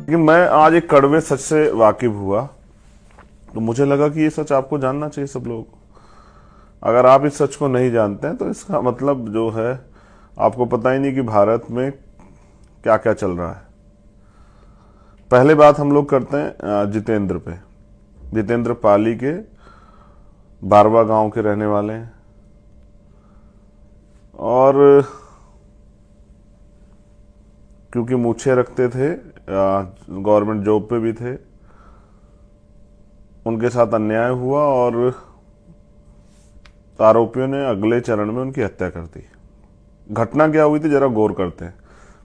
लेकिन मैं आज एक कड़वे सच से वाकिफ हुआ, तो मुझे लगा कि ये सच आपको जानना चाहिए सब लोग। अगर आप इस सच को नहीं जानते हैं तो इसका मतलब जो है आपको पता ही नहीं कि भारत में क्या क्या चल रहा है। पहले बात हम लोग करते हैं जितेंद्र पे। जितेंद्र पाली के बारवा गांव के रहने वाले हैं और क्योंकि मूछें रखते थे, गवर्नमेंट जॉब पे भी थे, उनके साथ अन्याय हुआ और आरोपियों ने अगले चरण में उनकी हत्या कर दी। घटना क्या हुई थी जरा गौर करते हैं।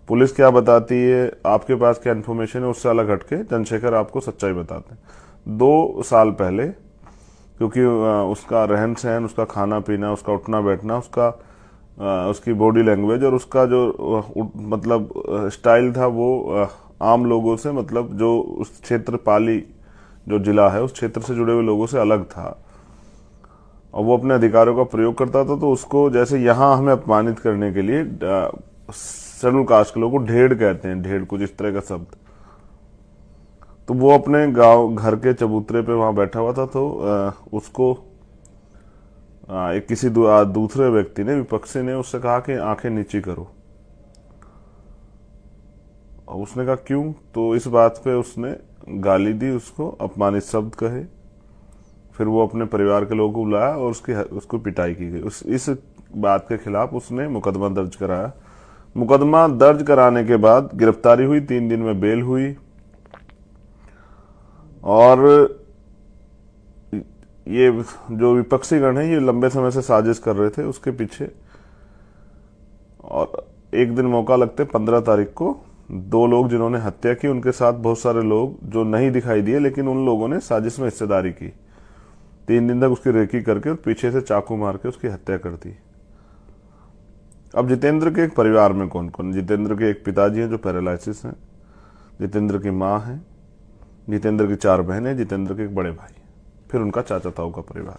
पुलिस क्या बताती है, आपके पास क्या इन्फॉर्मेशन है, उससे अलग हटके चंद्रशेखर आपको सच्चाई बताते हैं। 2 साल पहले, क्योंकि उसका रहन सहन, उसका खाना पीना, उसका उठना बैठना, उसकी बॉडी लैंग्वेज और उसका जो मतलब स्टाइल था वो आम लोगों से, मतलब जो उस क्षेत्र पाली जो जिला है उस क्षेत्र से जुड़े हुए लोगों से अलग था और वो अपने अधिकारों का प्रयोग करता था। तो उसको जैसे यहां हमें अपमानित करने के लिए शेड्यूल कास्ट के लोगों को ढेड़ कहते हैं, ढेड़ कुछ इस तरह का शब्द। तो वो अपने गांव घर के चबूतरे पे वहां बैठा हुआ था, तो उसको एक किसी दूसरे व्यक्ति ने, विपक्षी ने उससे कहा कि आंखें नीची करो। और उसने कहा क्यों, तो इस बात पे उसने गाली दी, उसको अपमानित शब्द कहे। फिर वो अपने परिवार के लोगों को बुलाया और उसको पिटाई की गई। इस बात के खिलाफ उसने मुकदमा दर्ज कराया। मुकदमा दर्ज कराने के बाद गिरफ्तारी हुई, 3 दिन में बेल हुई और ये जो विपक्षी गण है ये लंबे समय से साजिश कर रहे थे उसके पीछे। और एक दिन मौका लगते 15 तारीख को 2 लोग जिन्होंने हत्या की, उनके साथ बहुत सारे लोग जो नहीं दिखाई दिए, लेकिन उन लोगों ने साजिश में हिस्सेदारी की। 3 दिन तक उसकी रेकी करके और पीछे से चाकू मार के उसकी हत्या कर दी। अब जितेंद्र के एक परिवार में कौन कौन? जितेंद्र के एक पिताजी हैं जो पैरालिसिस हैं, जितेंद्र की माँ है, जितेंद्र की 4 बहनें, जितेंद्र के एक बड़े भाई, फिर उनका चाचा ताऊ का परिवार।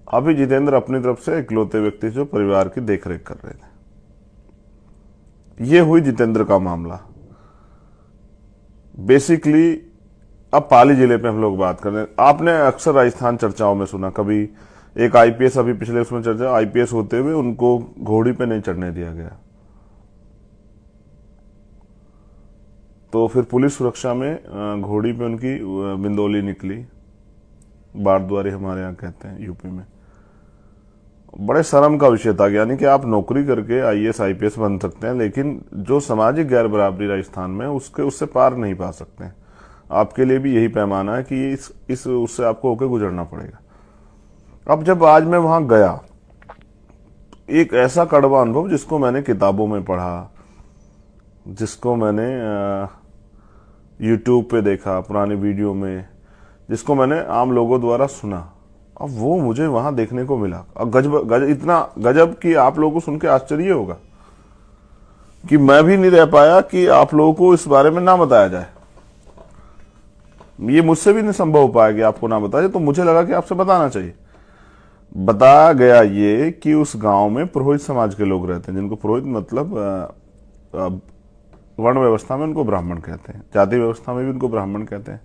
अभी जितेंद्र अपनी तरफ से इकलौते व्यक्ति जो परिवार की देखरेख कर रहे थे। ये हुई जितेंद्र का मामला। बेसिकली अब पाली जिले पे हम लोग बात कर रहे हैं। आपने अक्सर राजस्थान चर्चाओं में सुना, कभी एक आईपीएस, अभी पिछले उसमें चर्चा, आईपीएस होते हुए उनको घोड़ी पे नहीं चढ़ने दिया गया, तो फिर पुलिस सुरक्षा में घोड़ी पे उनकी बिंदोली निकली, बारद्वारी हमारे यहाँ कहते हैं यूपी में। बड़े शर्म का विषय था, यानी कि आप नौकरी करके आईएएस आईपीएस बन सकते हैं, लेकिन जो सामाजिक गैर बराबरी राजस्थान में उससे पार नहीं पा सकते हैं। आपके लिए भी यही पैमाना है कि उससे आपको होकर गुजरना पड़ेगा। अब जब आज मैं वहां गया, एक ऐसा कड़वा अनुभव जिसको मैंने किताबों में पढ़ा, जिसको मैंने यूट्यूब पे देखा पुरानी वीडियो में, जिसको मैंने आम लोगों द्वारा सुना, अब वो मुझे वहां देखने को मिला। अब इतना गजब कि आप लोगों को सुन के आश्चर्य होगा कि मैं भी नहीं रह पाया कि आप लोगों को इस बारे में ना बताया जाए। ये मुझसे भी नहीं संभव हो पाया कि आपको ना बताया जाए, तो मुझे लगा कि आपसे बताना चाहिए। बताया गया ये कि उस गांव में पुरोहित समाज के लोग रहते हैं, जिनको पुरोहित मतलब वर्ण व्यवस्था में उनको ब्राह्मण कहते हैं, जाति व्यवस्था में भी उनको ब्राह्मण कहते हैं।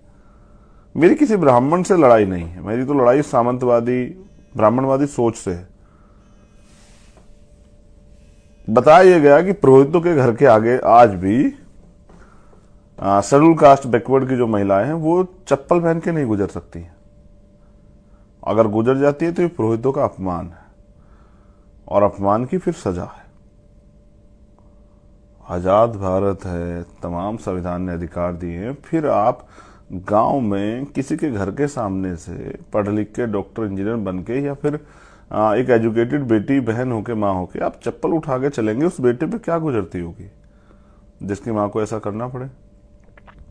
मेरी किसी ब्राह्मण से लड़ाई नहीं है, मेरी तो लड़ाई सामंतवादी ब्राह्मणवादी सोच से है। बताया यह गया कि पुरोहितों के घर के आगे आज भी शेड्यूल कास्ट बैकवर्ड की जो महिलाएं हैं वो चप्पल पहन के नहीं गुजर सकती हैं। अगर गुजर जाती है तो ये पुरोहितों का अपमान है और अपमान की फिर सजा है। आजाद भारत है, तमाम संविधान ने अधिकार दिए हैं, फिर आप गांव में किसी के घर के सामने से पढ़ लिख के डॉक्टर इंजीनियर बन के, या फिर एक एजुकेटेड बेटी बहन होके, माँ होके आप चप्पल उठा के चलेंगे, उस बेटे पे क्या गुजरती होगी जिसकी माँ को ऐसा करना पड़े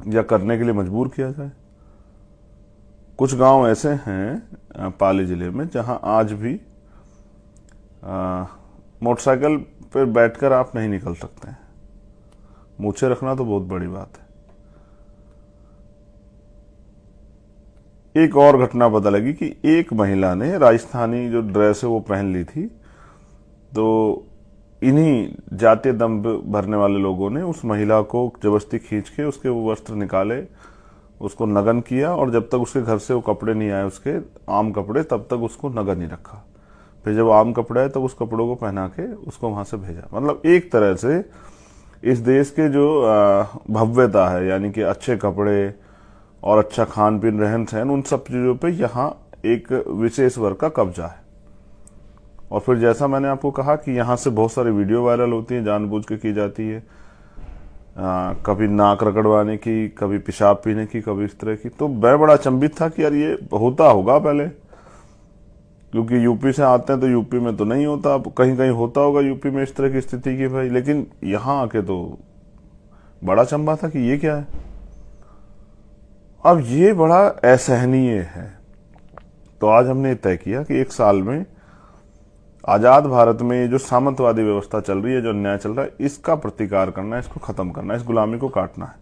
या करने के लिए मजबूर किया जाए। कुछ गांव ऐसे हैं पाली जिले में जहां आज भी मोटरसाइकिल पर बैठकर आप नहीं निकल सकते हैं। मूछें रखना तो बहुत बड़ी बात है। एक और घटना पता लगी कि एक महिला ने राजस्थानी जो ड्रेस है वो पहन ली थी, तो इन्हीं जातीय दंभ भरने वाले लोगों ने उस महिला को जबरदस्ती खींच के उसके वो वस्त्र निकाले, उसको नग्न किया, और जब तक उसके घर से वो कपड़े नहीं आए, उसके आम कपड़े, तब तक उसको नग्न ही रखा। फिर जब आम कपड़े आए तब उस कपड़ों को पहना के उसको वहां से भेजा। मतलब एक तरह से इस देश के जो भव्यता है, यानी कि अच्छे कपड़े और अच्छा खान पीन, रहन सहन, उन सब चीजों पे यहाँ एक विशेष वर्ग का कब्जा है। और फिर जैसा मैंने आपको कहा कि यहाँ से बहुत सारी वीडियो वायरल होती है, जानबूझ के की जाती है, कभी नाक रगड़वाने की, कभी पेशाब पीने की, कभी इस तरह की। तो मैं बड़ा अचंभित था कि यार ये होता होगा पहले, क्योंकि यूपी से आते हैं तो यूपी में तो नहीं होता, अब कहीं कहीं होता होगा यूपी में इस तरह की स्थिति की भाई, लेकिन यहाँ आके तो बड़ा अचंभा था कि ये क्या है। अब ये बड़ा असहनीय है। तो आज हमने तय किया कि एक साल में आजाद भारत में जो सामंतवादी व्यवस्था चल रही है, जो अन्याय चल रहा है, इसका प्रतिकार करना है, इसको खत्म करना है, इस गुलामी को काटना है।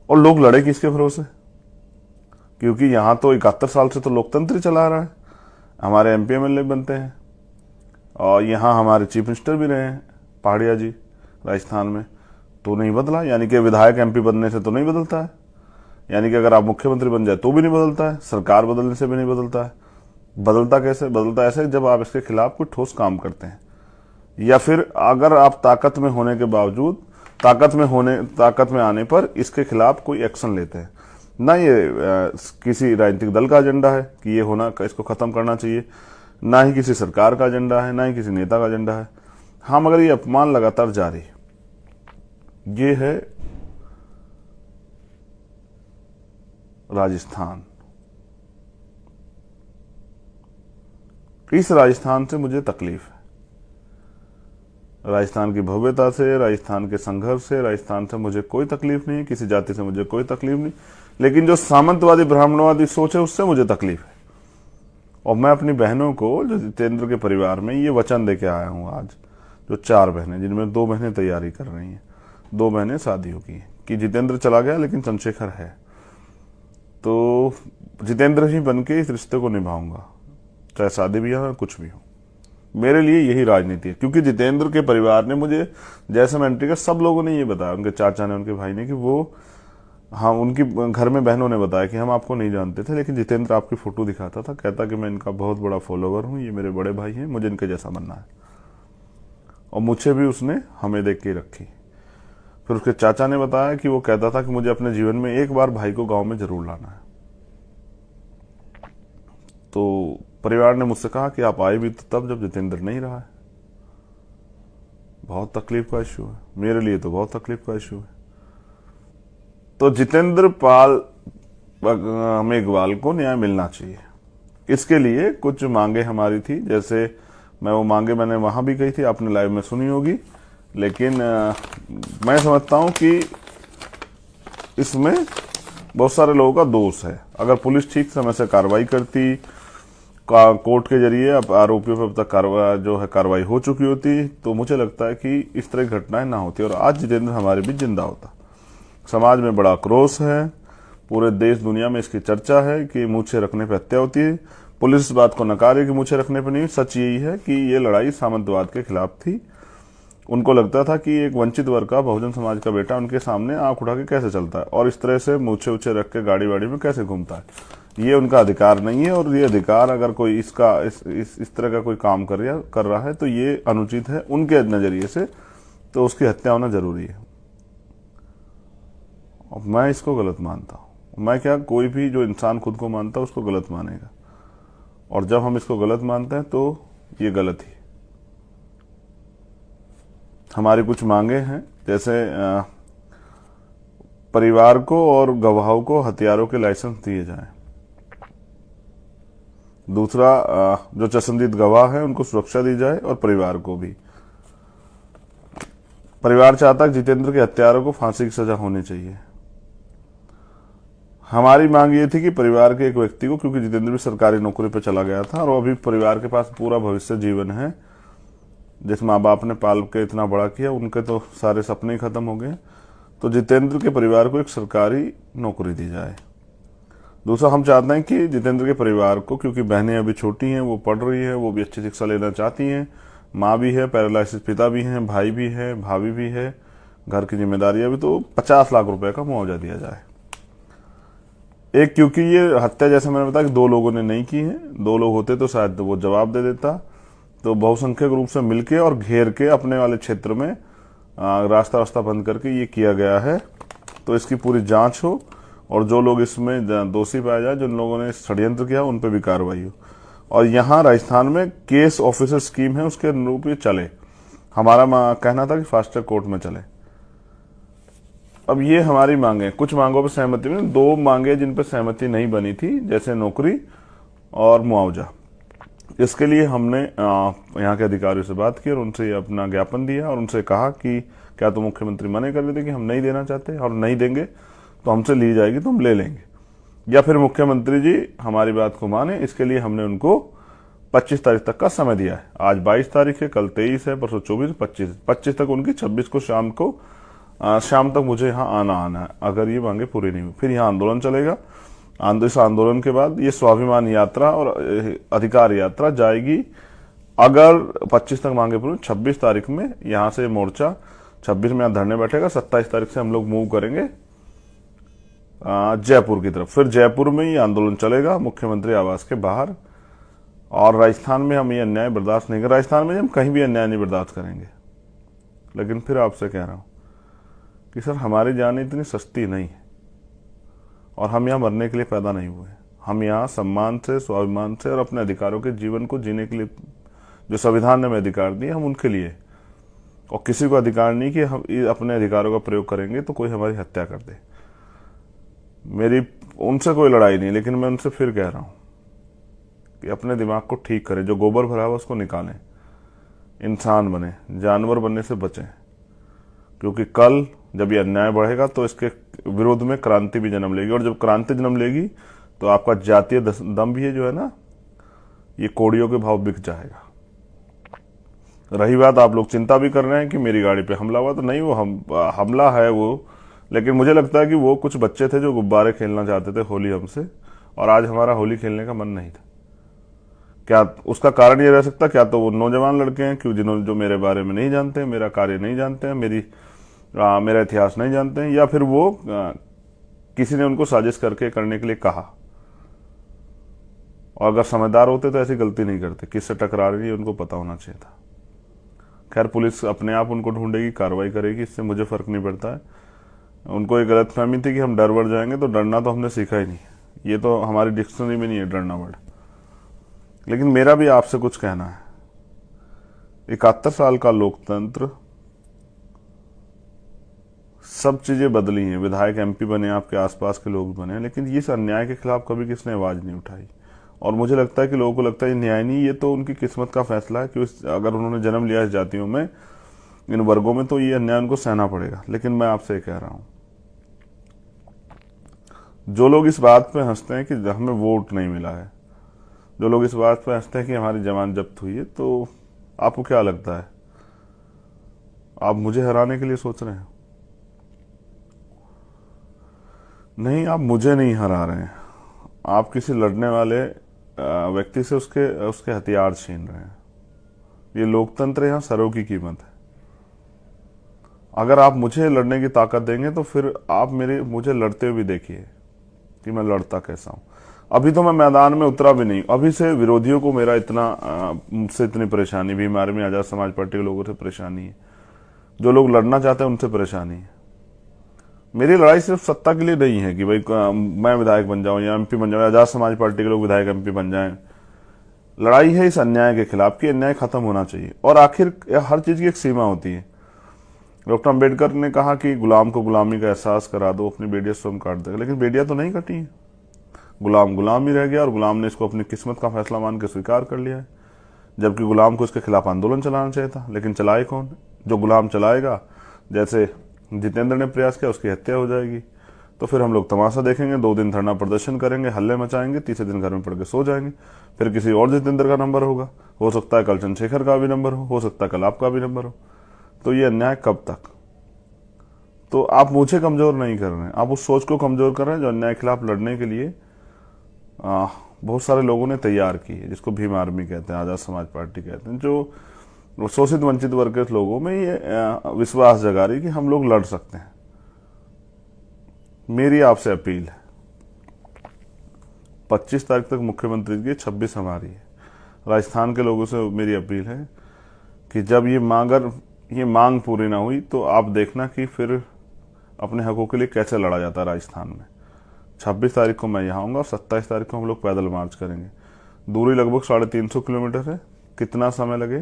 और लोग लड़े किसके भरोसे? क्योंकि यहां तो 71 साल से तो लोकतंत्र चला रहा है, हमारे एमपी एमएलए बनते हैं, और यहाँ हमारे चीफ मिनिस्टर भी रहे हैं पहाड़िया जी राजस्थान में, तो नहीं बदला। यानी कि विधायक एमपी बनने से तो नहीं बदलता है, यानी कि अगर आप मुख्यमंत्री बन जाए तो भी नहीं बदलता है, सरकार बदलने से भी नहीं बदलता है। बदलता कैसे? बदलता ऐसे जब आप इसके खिलाफ कोई ठोस काम करते हैं, या फिर अगर आप ताकत में होने के बावजूद, ताकत में आने पर इसके खिलाफ कोई एक्शन लेते हैं। ना ये किसी राजनीतिक दल का एजेंडा है कि ये होना, इसको खत्म करना चाहिए, ना ही किसी सरकार का एजेंडा है, ना ही किसी नेता का एजेंडा है। हाँ, मगर ये अपमान लगातार जारी, ये है राजस्थान। इस राजस्थान से मुझे तकलीफ है, राजस्थान की भव्यता से, राजस्थान के संघर्ष से, राजस्थान से मुझे कोई तकलीफ नहीं है, किसी जाति से मुझे कोई तकलीफ नहीं, लेकिन जो सामंतवादी ब्राह्मणवादी सोच है उससे मुझे तकलीफ है। और मैं अपनी बहनों को, जो जितेंद्र के परिवार में, ये वचन दे के आया हूं आज, जो 4 बहनें, जिनमें 2 बहनें तैयारी कर रही हैं, 2 बहनें शादी हो गई, कि जितेंद्र चला गया लेकिन चंद्रशेखर है, तो जितेंद्र ही बन के इस रिश्ते को निभाऊंगा, चाहे शादी भी हो कुछ भी हो। मेरे लिए यही राजनीति है। क्योंकि जितेंद्र के परिवार ने मुझे, जैसे मैं एंट्री का, सब लोगों ने ये बताया, उनके चाचा ने, उनके भाई ने, कि वो, हाँ, उनकी घर में बहनों ने बताया कि हम आपको नहीं जानते थे, लेकिन जितेंद्र आपकी फोटो दिखाता था, कहता कि मैं इनका बहुत बड़ा फॉलोवर हूं, ये मेरे बड़े भाई हैं, मुझे इनके जैसा बनना है। और मुझे भी उसने हमें देख के रखी। फिर उसके चाचा ने बताया कि वो कहता था कि मुझे अपने जीवन में एक बार भाई को गांव में जरूर लाना है। तो परिवार ने मुझसे कहा कि आप आए भी तो तब जब जितेंद्र नहीं रहा है। बहुत तकलीफ का इश्यू है, मेरे लिए तो बहुत तकलीफ का इश्यू है। तो जितेंद्र पाल मेघवाल को न्याय मिलना चाहिए। इसके लिए कुछ मांगे हमारी थी, जैसे मैंने वहां भी कही थी, आपने लाइव में सुनी होगी, लेकिन मैं समझता हूं कि इसमें बहुत सारे लोगों का दोष है। अगर पुलिस ठीक समय से कार्रवाई करती, कोर्ट के जरिए अब आरोपियों पर अब तक कार्रवाई हो चुकी होती, तो मुझे लगता है कि इस तरह की घटनाएं ना होती और आज जितेंद्र हमारे बीच जिंदा होता। समाज में बड़ा आक्रोश है, पूरे देश दुनिया में इसकी चर्चा है कि मूछें रखने पर हत्या होती है। पुलिस इस बात को नकारे कि मूछें रखने पर नहीं। सच यही है कि ये लड़ाई सामंतवाद के खिलाफ थी। उनको लगता था कि एक वंचित वर्ग का, बहुजन समाज का बेटा उनके सामने आंख उठा के कैसे चलता है और इस तरह से मूछे उछे रख के गाड़ी वाड़ी में कैसे घूमता है। ये उनका अधिकार नहीं है, और ये अधिकार अगर कोई इसका इस तरह का कोई काम कर रहा है तो ये अनुचित है उनके नजरिए से, तो उसकी हत्या होना जरूरी है। और मैं इसको गलत मानता हूं। मैं क्या, कोई भी जो इंसान खुद को मानता है उसको गलत मानेगा, और जब हम इसको गलत मानते हैं तो ये गलत ही। हमारी कुछ मांगे हैं, जैसे परिवार को और गवाहों को हथियारों के लाइसेंस दिए जाएं। दूसरा, जो चश्मदीद गवाह है उनको सुरक्षा दी जाए, और परिवार को भी। परिवार चाहता है जितेंद्र के हत्यारों को फांसी की सजा होनी चाहिए। हमारी मांग ये थी कि परिवार के एक व्यक्ति को, क्योंकि जितेंद्र भी सरकारी नौकरी पर चला गया था और अभी परिवार के पास पूरा भविष्य जीवन है, जिस माँ बाप ने पाल के इतना बड़ा किया, उनके तो सारे सपने ही खत्म हो गए, तो जितेंद्र के परिवार को एक सरकारी नौकरी दी जाए। दूसरा, हम चाहते हैं कि जितेंद्र के परिवार को, क्योंकि बहनें अभी छोटी हैं, वो पढ़ रही है, वो भी अच्छी शिक्षा लेना चाहती हैं, माँ भी है, पैरालिसिस पिता भी हैं, भाई भी है, भाभी भी है, घर की जिम्मेदारियां भी, तो 50 लाख रुपए का मुआवजा दिया जाए। एक, क्योंकि ये हत्या जैसे मैंने बताया कि 2 लोगों ने नहीं की है, 2 लोग होते तो शायद वो जवाब दे देता, तो बहुसंख्यक रूप से मिलके और घेर के अपने वाले क्षेत्र में रास्ता रास्ता बंद करके ये किया गया है। तो इसकी पूरी जांच हो और जो लोग इसमें दोषी पाए जाए, जिन लोगों ने षड्यंत्र किया, उन पर भी कार्रवाई हो। और यहाँ राजस्थान में केस ऑफिसर स्कीम है, उसके अनुरूप ये चले। हमारा कहना था कि फास्ट ट्रैक कोर्ट में चले। अब ये हमारी मांगे, कुछ मांगों पर सहमति में, 2 मांगे जिन पर सहमति नहीं बनी थी, जैसे नौकरी और मुआवजा। इसके लिए हमने यहाँ के अधिकारियों से बात की और उनसे अपना ज्ञापन दिया और उनसे कहा कि क्या तो मुख्यमंत्री मना कर देते कि हम नहीं देना चाहते और नहीं देंगे तो हमसे ली जाएगी तो हम ले लेंगे, या फिर मुख्यमंत्री जी हमारी बात को माने। इसके लिए हमने उनको 25 तारीख तक का समय दिया है। आज 22 तारीख है, कल 23 है, परसों 24, 25 तक उनकी, 26 को शाम तक मुझे यहाँ आना है। अगर ये मांगे पूरी नहीं हुई फिर यहाँ आंदोलन चलेगा। इस आंदोलन के बाद ये स्वाभिमान यात्रा और अधिकार यात्रा जाएगी। अगर 25 तक मांगे पूरी, 26 तारीख में यहाँ से मोर्चा 26 में यहाँ धरने बैठेगा। 27 तारीख से हम लोग मूव करेंगे जयपुर की तरफ। फिर जयपुर में ये आंदोलन चलेगा मुख्यमंत्री आवास के बाहर। और राजस्थान में हम ये अन्याय बर्दाश्त नहीं कर, राजस्थान में हम कहीं भी अन्याय नहीं बर्दाश्त करेंगे। लेकिन फिर आपसे कह रहा हूं कि सर, हमारी जान इतनी सस्ती नहीं है और हम यहाँ मरने के लिए पैदा नहीं हुए। हम यहाँ सम्मान से, स्वाभिमान से और अपने अधिकारों के जीवन को जीने के लिए जो संविधान ने हमें अधिकार दिए, हम उनके लिए। और किसी को अधिकार नहीं कि हम अपने अधिकारों का प्रयोग करेंगे तो कोई हमारी हत्या कर दे। मेरी उनसे कोई लड़ाई नहीं, लेकिन मैं उनसे फिर कह रहा हूं कि अपने दिमाग को ठीक करें। जो गोबर भरा हुआ उसको निकालें, इंसान बने, जानवर बनने से बचें। क्योंकि कल जब ये अन्याय बढ़ेगा तो इसके विरोध में क्रांति भी जन्म लेगी, और जब क्रांति जन्म लेगी तो आपका जातीय दम भी जो है ना, ये कोड़ियों के भाव बिक जाएगा। रही बात, आप लोग चिंता भी कर रहे हैं कि मेरी गाड़ी पे हमला हुआ, तो नहीं, वो हमला है वो, लेकिन मुझे लगता है कि वो कुछ बच्चे थे जो गुब्बारे खेलना चाहते थे होली हमसे, और आज हमारा होली खेलने का मन नहीं था। क्या उसका कारण ये रह सकता, क्या तो वो नौजवान लड़के हैं क्यों जिन्होंने, जो मेरे बारे में नहीं जानते हैं, मेरा कार्य नहीं जानते हैं, मेरा इतिहास नहीं जानते हैं, या फिर वो किसी ने उनको साजिश करके करने के लिए कहा। और अगर समझदार होते तो ऐसी गलती नहीं करते। किससे टकरा रही है उनको पता होना चाहिए था। खैर, पुलिस अपने आप उनको ढूंढेगी, कार्रवाई करेगी, इससे मुझे फर्क नहीं पड़ता है। उनको एक गलतफहमी थी कि हम डर बढ़ जाएंगे, तो डरना तो हमने सीखा ही नहीं। ये तो हमारी डिक्शनरी में नहीं है डरना वर्ड। लेकिन मेरा भी आपसे कुछ कहना है। 71 साल का लोकतंत्र, सब चीजें बदली हैं, विधायक एमपी बने, आपके आसपास के लोग बने, लेकिन इस अन्याय के खिलाफ कभी किसने आवाज नहीं उठाई। और मुझे लगता है कि लोगों को लगता है न्याय नहीं, ये तो उनकी किस्मत का फैसला है कि अगर उन्होंने जन्म लिया इस जातियों में, इन वर्गों में, तो ये अन्याय उनको सहना पड़ेगा। लेकिन मैं आपसे कह रहा हूं, जो लोग इस बात पे हंसते हैं कि हमें वोट नहीं मिला है, जो लोग इस बात पे हंसते हैं कि हमारी जमानत जब्त हुई है, तो आपको क्या लगता है, आप मुझे हराने के लिए सोच रहे हैं? नहीं, आप मुझे नहीं हरा रहे हैं, आप किसी लड़ने वाले व्यक्ति से उसके हथियार छीन रहे हैं। ये लोकतंत्र, यहां सरों की कीमत है। अगर आप मुझे लड़ने की ताकत देंगे तो फिर आप मुझे लड़ते हुए देखिए कि मैं लड़ता कैसा हूं। अभी तो मैं मैदान में उतरा भी नहीं, अभी से विरोधियों को मेरा मुझसे इतनी परेशानी, बीमार में आजाद समाज पार्टी के लोगों से परेशानी है, जो लोग लड़ना चाहते हैं उनसे परेशानी है। मेरी लड़ाई सिर्फ सत्ता के लिए नहीं है कि भाई मैं विधायक बन जाऊं या एमपी बन जाऊं, आजाद समाज पार्टी के लोग विधायक एमपी बन जाएं। लड़ाई है इस अन्याय के खिलाफ कि अन्याय खत्म होना चाहिए। और आखिर हर चीज की एक सीमा होती है। डॉक्टर अम्बेडकर ने कहा कि गुलाम को गुलामी का एहसास करा दो, अपनी बेटियां स्वयं काट देगा, लेकिन बेटियां तो नहीं कटी है। गुलाम ही रह गया और गुलाम ने इसको अपनी किस्मत का फैसला मान के स्वीकार कर लिया है। जबकि गुलाम को इसके खिलाफ आंदोलन चलाना चाहिए था, लेकिन चलाए कौन? जो गुलाम चलाएगा, जैसे जितेंद्र ने प्रयास किया, उसकी हत्या हो जाएगी। तो फिर हम लोग तमाशा देखेंगे, 2 दिन धरना प्रदर्शन करेंगे, हल्ले मचाएंगे, तीसरे दिन घर में पड़ के सो जाएंगे। फिर किसी और जितेंद्र का नंबर होगा, हो सकता है कल चंद्रशेखर का भी नंबर हो सकता है कल आपका भी नंबर हो। तो ये अन्याय कब तक? तो आप मुझे कमजोर नहीं कर रहे हैं, आप उस सोच को कमजोर कर रहे हैं जो अन्याय के खिलाफ लड़ने के लिए बहुत सारे लोगों ने तैयार की है, जिसको भीम आर्मी कहते हैं, आजाद समाज पार्टी कहते हैं, जो शोषित वंचित वर्ग के लोगों में ये विश्वास जगा रही कि हम लोग लड़ सकते हैं। मेरी आपसे अपील है, 25 तारीख तक मुख्यमंत्री की, 26 हमारी है। राजस्थान के लोगों से मेरी अपील है कि जब ये मांग पूरी ना हुई तो आप देखना कि फिर अपने हकों के लिए कैसे लड़ा जाता है राजस्थान में। 26 तारीख को मैं यहाँ आऊँगा और 27 तारीख को हम लोग पैदल मार्च करेंगे। दूरी लगभग 350 किलोमीटर है। कितना समय लगे,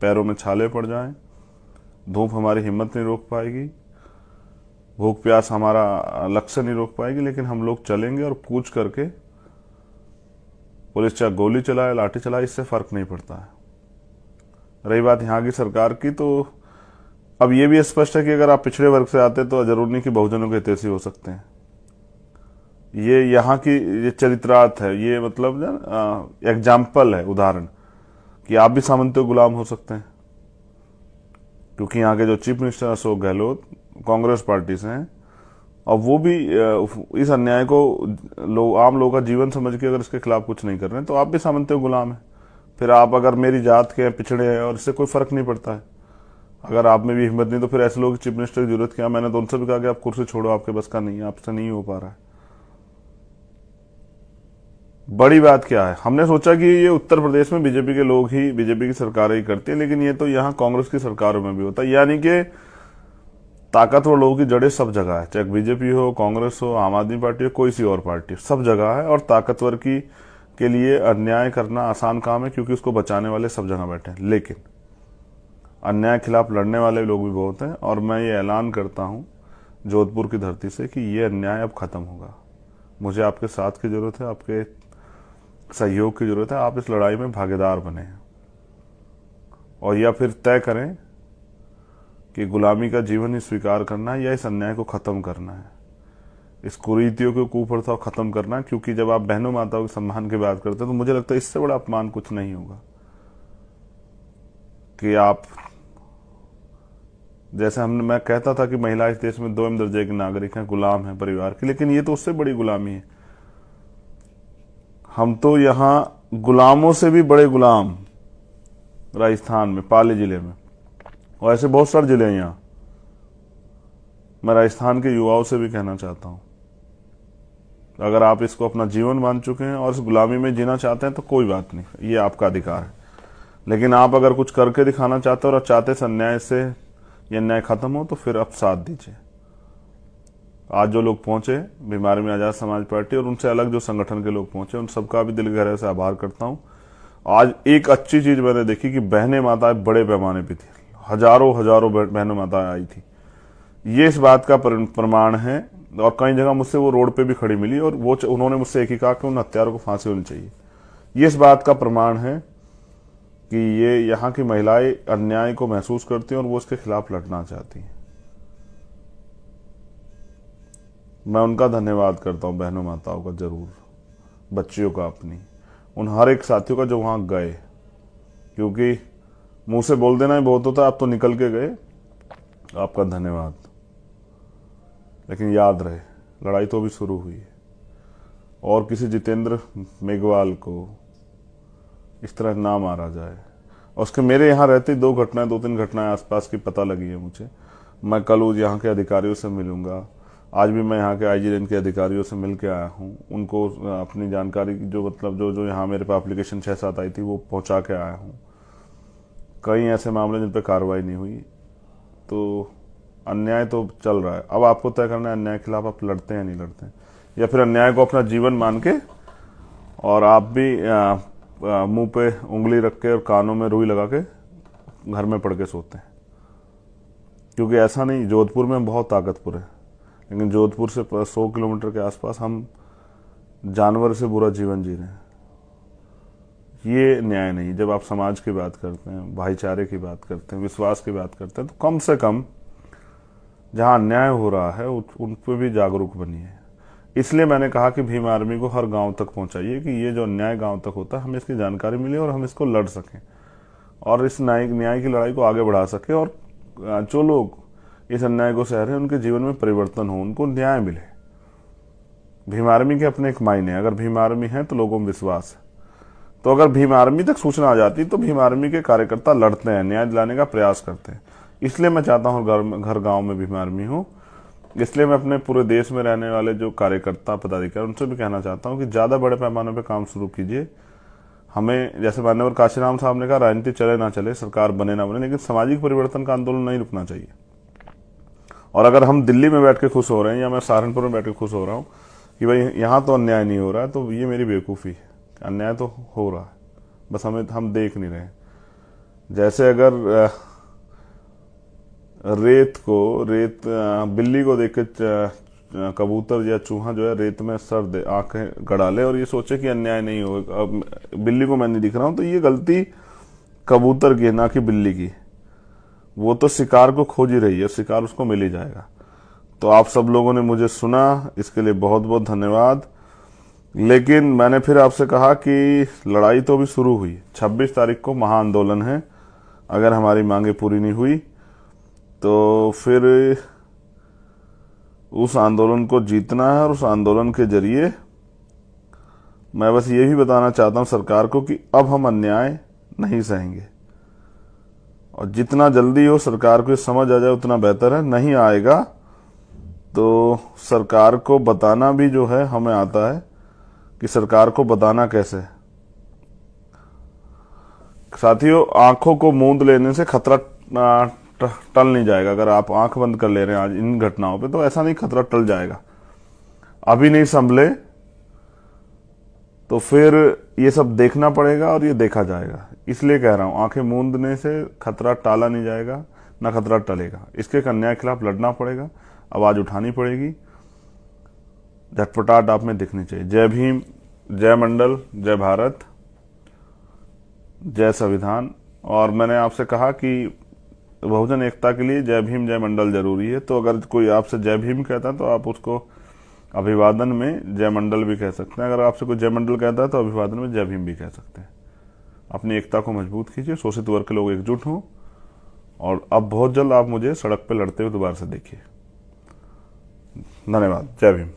पैरों में छाले पड़ जाएं, धूप हमारी हिम्मत नहीं रोक पाएगी, भूख प्यास हमारा लक्ष्य नहीं रोक पाएगी, लेकिन हम लोग चलेंगे और कूच करके। पुलिस चाहे गोली चलाए, लाठी चलाए, इससे फर्क नहीं पड़ता है। रही बात यहाँ की सरकार की, तो अब ये भी स्पष्ट है कि अगर आप पिछड़े वर्ग से आते तो जरूर नहीं कि बहुजनों के हितैषी हो सकते हैं। ये यहाँ की ये चरित्रार्थ है, ये मतलब एग्जाम्पल है, उदाहरण कि आप भी सामंतियों गुलाम हो सकते हैं। क्योंकि यहाँ के जो chief minister Ashok Gehlot Congress party से हैं और वो भी इस अन्याय को आम लोगों का जीवन समझ के अगर इसके खिलाफ कुछ नहीं कर रहे हैं तो आप भी सामंतियों गुलाम हैं। फिर आप अगर मेरी जात के पिछड़े हैं और इससे कोई फर्क नहीं पड़ता है। अगर आप में भी हिम्मत नहीं तो फिर ऐसे लोग चीफ मिनिस्टर की जरूरत क्या। मैंने तो उनसे भी कहा कि आप कुर्सी छोड़ो, आपके बस का नहीं है, आपसे नहीं हो पा रहा है। बड़ी बात क्या है, हमने सोचा कि ये उत्तर प्रदेश में बीजेपी के लोग ही, बीजेपी की सरकारें ही करती है, लेकिन ये तो यहाँ कांग्रेस की सरकारों में भी होता है। यानी कि ताकतवर लोगों की जड़ें सब जगह है, चाहे बीजेपी हो, कांग्रेस हो, आम आदमी पार्टी हो, कोई सी और पार्टी, सब जगह है। और ताकतवर के लिए अन्याय करना आसान काम है क्योंकि उसको बचाने वाले सब जगह बैठे हैं। लेकिन अन्याय के खिलाफ लड़ने वाले लोग भी बहुत हैं और मैं ये ऐलान करता हूं जोधपुर की धरती से कि ये अन्याय अब खत्म होगा। मुझे आपके साथ की जरूरत है, आपके सहयोग की जरूरत है। आप इस लड़ाई में भागीदार बने और या फिर तय करें कि गुलामी का जीवन ही स्वीकार करना है या इस अन्याय को खत्म करना है, इस कुरीतियों को, कुप्रथा को खत्म करना है। क्योंकि जब आप बहनों माताओं के सम्मान की बात करते हैं तो मुझे लगता है इससे बड़ा अपमान कुछ नहीं होगा कि आप, जैसे मैं कहता था कि महिला इस देश में 2 दर्जे के नागरिक हैं, गुलाम हैं परिवार के, लेकिन ये तो उससे बड़ी गुलामी है। हम तो यहां गुलामों से भी बड़े गुलाम, राजस्थान में, पाली जिले में, और ऐसे बहुत सारे जिले हैं यहां। मैं राजस्थान के युवाओं से भी कहना चाहता हूं, अगर आप इसको अपना जीवन मान चुके हैं और इस गुलामी में जीना चाहते हैं तो कोई बात नहीं, ये आपका अधिकार है। लेकिन आप अगर कुछ करके दिखाना चाहते हो और चाहते हैं अन्याय से ये अन्याय खत्म हो तो फिर आप साथ दीजिए। आज जो लोग पहुंचे बीमारी में आजाद समाज पार्टी और उनसे अलग जो संगठन के लोग पहुंचे, उन सबका भी दिल गहरे से आभार करता हूं। आज एक अच्छी चीज मैंने देखी कि बहनें माताएं बड़े पैमाने पर थी, हजारों बहनों माताएं आई थी। ये इस बात का प्रमाण है। और कई जगह मुझसे वो रोड पे भी खड़ी मिली और वो उन्होंने मुझसे एक ही कहा कि उन हत्यारों को फांसी होनी चाहिए। ये इस बात का प्रमाण है कि ये यहाँ की महिलाएं अन्याय को महसूस करती हैं और वो उसके खिलाफ लड़ना चाहती हैं। मैं उनका धन्यवाद करता हूं, बहनों माताओं का जरूर, बच्चियों का, अपनी, उन हर एक साथियों का जो वहां गए। क्योंकि मुंह से बोल देना ही बहुत होता है, आप तो निकल के गए, आपका धन्यवाद। लेकिन याद रहे लड़ाई तो अभी शुरू हुई है और किसी जितेंद्र मेघवाल को इस तरह ना मारा जाए। और उसके मेरे यहाँ रहते 2-3 घटनाएं आसपास की पता लगी है मुझे। मैं कल यहाँ के अधिकारियों से मिलूंगा। आज भी मैं यहाँ के आईजी रेंज के अधिकारियों से मिल के आया हूँ, उनको अपनी जानकारी जो मतलब जो यहाँ मेरे पे एप्लीकेशन 6-7 आई थी वो पहुँचा के आया हूँ। कई ऐसे मामले जिन पर कार्रवाई नहीं हुई। तो अन्याय तो चल रहा है, अब आपको तय करना है अन्याय के खिलाफ आप लड़ते हैं या नहीं लड़ते हैं, या फिर अन्याय को अपना जीवन मान के और आप भी मुंह पे उंगली रख के और कानों में रुई लगा के घर में पड़ के सोते हैं। क्योंकि ऐसा नहीं, जोधपुर में बहुत ताकतवर है, लेकिन जोधपुर से 100 किलोमीटर के आसपास हम जानवर से बुरा जीवन जी रहे हैं। ये न्याय नहीं। जब आप समाज की बात करते हैं, भाईचारे की बात करते हैं, विश्वास की बात करते हैं, तो कम से कम जहां अन्याय हो रहा है उन पर भी जागरूक बनिए। इसलिए मैंने कहा कि भीम आर्मी को हर गांव तक पहुंचाइए कि ये जो अन्याय गांव तक होता है हमें इसकी जानकारी मिले और हम इसको लड़ सकें और इस न्याय की लड़ाई को आगे बढ़ा सके। और जो लोग इस अन्याय को सह रहे हैं उनके जीवन में परिवर्तन हो, उनको न्याय मिले। भीम आर्मी के अपने एक मायने, अगर भीम आर्मी है तो लोगों में विश्वास है। तो अगर भीम आर्मी तक सूचना आ जाती तो भीम आर्मी के कार्यकर्ता लड़ते हैं, न्याय दिलाने का प्रयास करते हैं। इसलिए मैं चाहता हूँ घर गांव में भीम आर्मी हो। इसलिए मैं अपने पूरे देश में रहने वाले जो कार्यकर्ता पदाधिकारी उनसे भी कहना चाहता हूँ कि ज्यादा बड़े पैमाने पर काम शुरू कीजिए। हमें, जैसे मान्यवर काशीराम साहब ने कहा, राजनीति चले ना चले, सरकार बने ना बने, लेकिन सामाजिक परिवर्तन का आंदोलन नहीं रुकना चाहिए। और अगर हम दिल्ली में बैठ के खुश हो रहे हैं या मैं सहारनपुर में बैठ के खुश हो रहा हूँ कि भाई यहाँ तो अन्याय नहीं हो रहा है, तो ये मेरी बेवकूफ़ी है। अन्याय तो हो रहा है, बस हम देख नहीं रहे। जैसे अगर बिल्ली को देख के कबूतर या चूहा जो है रेत में सर दे, आंखें गड़ा ले और ये सोचे कि अन्याय नहीं हो, अब बिल्ली को मैं नहीं दिख रहा हूं, तो ये गलती कबूतर की है, ना कि बिल्ली की। वो तो शिकार को खोज ही रही है, शिकार उसको मिल ही जाएगा। तो आप सब लोगों ने मुझे सुना, इसके लिए बहुत बहुत धन्यवाद। लेकिन मैंने फिर आपसे कहा कि लड़ाई तो अभी शुरू हुई, 26 तारीख को महाआंदोलन है। अगर हमारी मांगे पूरी नहीं हुई तो फिर उस आंदोलन को जीतना है, और उस आंदोलन के जरिए मैं बस ये भी बताना चाहता हूं सरकार को कि अब हम अन्याय नहीं सहेंगे, और जितना जल्दी हो सरकार को समझ आ जाए उतना बेहतर है। नहीं आएगा तो सरकार को बताना भी जो है हमें आता है कि सरकार को बताना कैसे। साथियों, आंखों को मूंद लेने से खतरा टल नहीं जाएगा। अगर आप आंख बंद कर ले रहे हैं आज इन घटनाओं पे, तो ऐसा नहीं खतरा टल जाएगा। अभी नहीं संभले तो फिर ये सब देखना पड़ेगा और ये देखा जाएगा। इसलिए कह रहा हूं, आंखें मूंदने से खतरा टाला नहीं जाएगा, ना खतरा टलेगा। इसके अन्याय के खिलाफ लड़ना पड़ेगा, आवाज उठानी पड़ेगी, झटपटाहट आप में दिखनी चाहिए। जय भीम, जय मंडल, जय भारत, जय संविधान। और मैंने आपसे कहा कि बहुजन एकता के लिए जय भीम जय मंडल जरूरी है। तो अगर कोई आपसे जय भीम कहता है तो आप उसको अभिवादन में जय मंडल भी कह सकते हैं। अगर आपसे कोई जय मंडल कहता है तो अभिवादन में जय भीम भी कह सकते हैं। अपनी एकता को मजबूत कीजिए, शोषित वर्ग के लोग एकजुट हों, और अब बहुत जल्द आप मुझे सड़क पर लड़ते हुए दोबारा से देखिए। धन्यवाद। जय भीम।